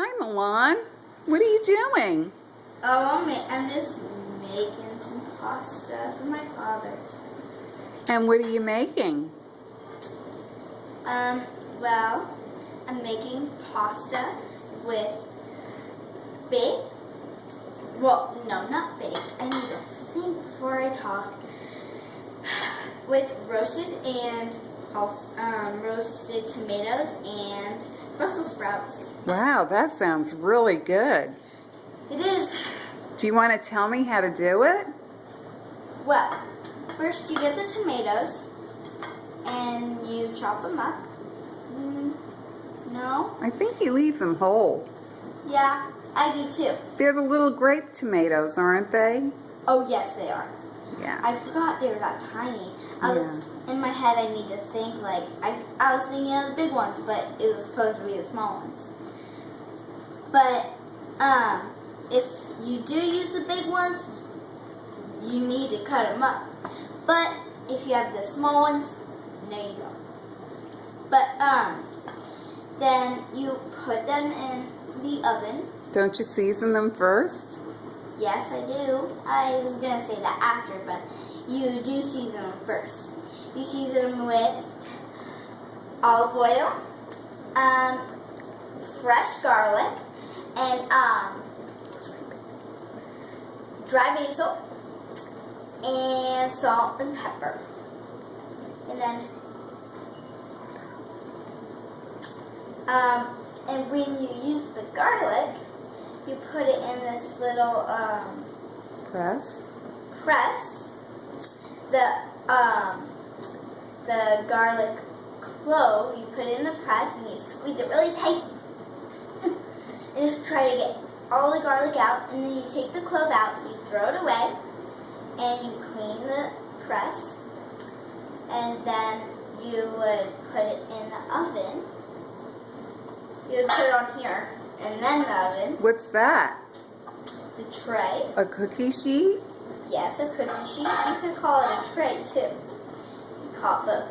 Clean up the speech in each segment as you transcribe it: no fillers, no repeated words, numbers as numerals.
Hi, Milan. What are you doing? I'm just making some pasta for my father. And what are you making? Well, I'm making pasta with baked. Well, no, not baked. I need to think before I talk. With roasted tomatoes and Brussels sprouts. Wow, that sounds really good. It is. Do you want to tell me how to do it? Well, first you get the tomatoes and you chop them up. No? I think you leave them whole. Yeah, I do too. They're the little grape tomatoes, aren't they? Oh, yes, they are. Yeah. I forgot they were that tiny. In my head, I need to think I was thinking of the big ones, but it was supposed to be the small ones. But if you do use the big ones, you need to cut them up. But if you have the small ones, no, you don't. But then you put them in the oven. Don't you season them first? Yes, I do. I was going to say that after, but you do season them first. You season them with olive oil, fresh garlic, and dry basil, and salt and pepper. And when you use the garlic, you put it in this little Press. The garlic clove, you put it in the press and you squeeze it really tight. And just try to get all the garlic out, and then you take the clove out, you throw it away, and you clean the press, and then you would put it in the oven. You would put it on here, and then the oven. What's that? The tray. A cookie sheet? Yes, a cookie sheet. You could call it a tray too. You call it both.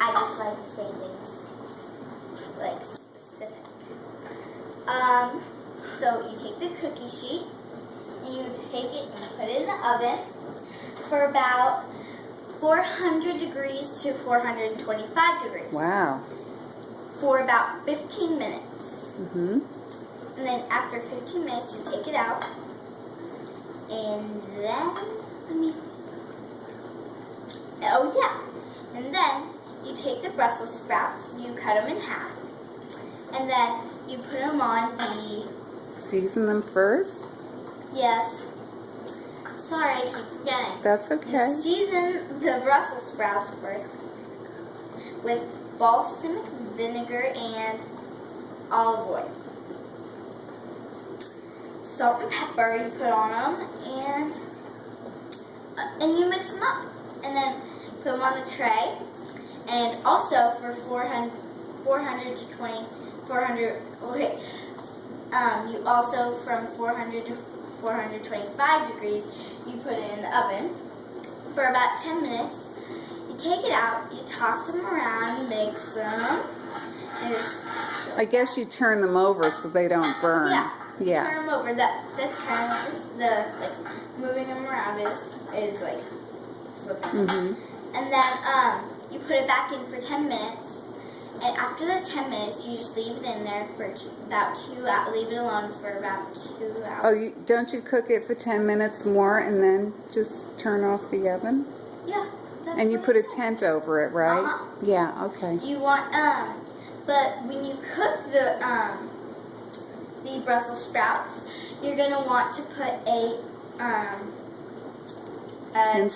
I just like to say things like specific. So you take the cookie sheet and you take it and put it in the oven for about 400 degrees to 425 degrees. Wow. For about 15 minutes. Mm-hmm. And then after 15 minutes, you take it out. And then, And then you take the Brussels sprouts, you cut them in half. And then you put them on the... Season them first? Yes. Sorry, I keep forgetting. That's okay. You season the Brussels sprouts first with balsamic vinegar and olive oil. Salt and pepper you put on them, and you mix them up, and then put them on the tray. And also for 400. You also from 400 to 425 degrees, you put it in the oven for about 10 minutes. You take it out, you toss them around, mix them, and I guess you turn them over so they don't burn. Yeah. Turn them over. Moving them around is like flipping. Mm-hmm. And then you put it back in for 10 minutes. And after the 10 minutes, you just leave it in there for about 2 hours. Leave it alone for about 2 hours. Oh, don't you cook it for 10 minutes more and then just turn off the oven? Yeah. And you put a tent over it, right? Uh-huh. Yeah, okay. You want, but when you cook the Brussels sprouts, you're going to want to put a tin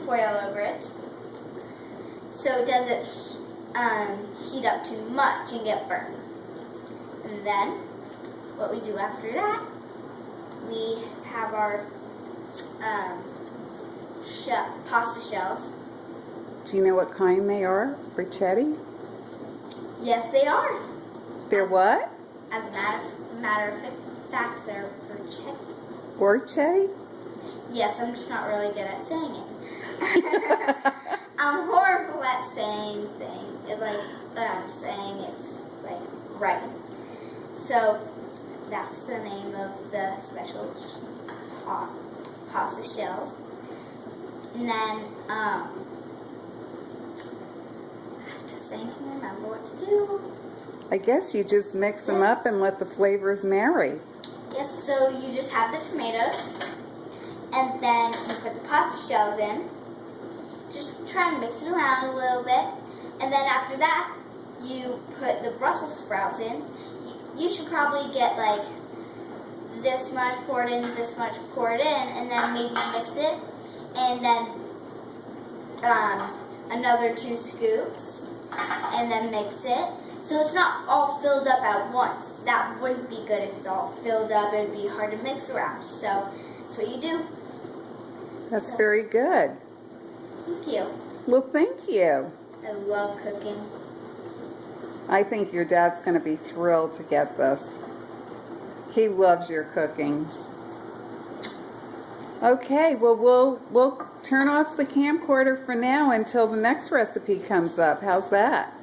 foil over it, so it doesn't heat up too much and get burned. And then, what we do after that, we have our pasta shells. Do you know what kind they are? Brichetti? Yes, they are. They're what? As a matter of fact, they're bruschetta. Orchetti? Yes, I'm just not really good at saying it. I'm horrible at saying things. Saying it's like right. So That's the name of the special pasta shells. And then I have to think and remember what to do. I guess you just mix them up and let the flavors marry. Yes, so you just have the tomatoes, and then you put the pasta shells in. Just try and mix it around a little bit, and then after that, you put the Brussels sprouts in. You should probably get like this much poured in, this much poured in, and then maybe mix it, and then another 2 scoops, and then mix it. So it's not all filled up at once. That wouldn't be good if it's all filled up. It would be hard to mix around. So that's what you do. That's very good. Thank you. Well, thank you. I love cooking. I think your dad's going to be thrilled to get this. He loves your cooking. Okay, well, we'll turn off the camcorder for now until the next recipe comes up. How's that?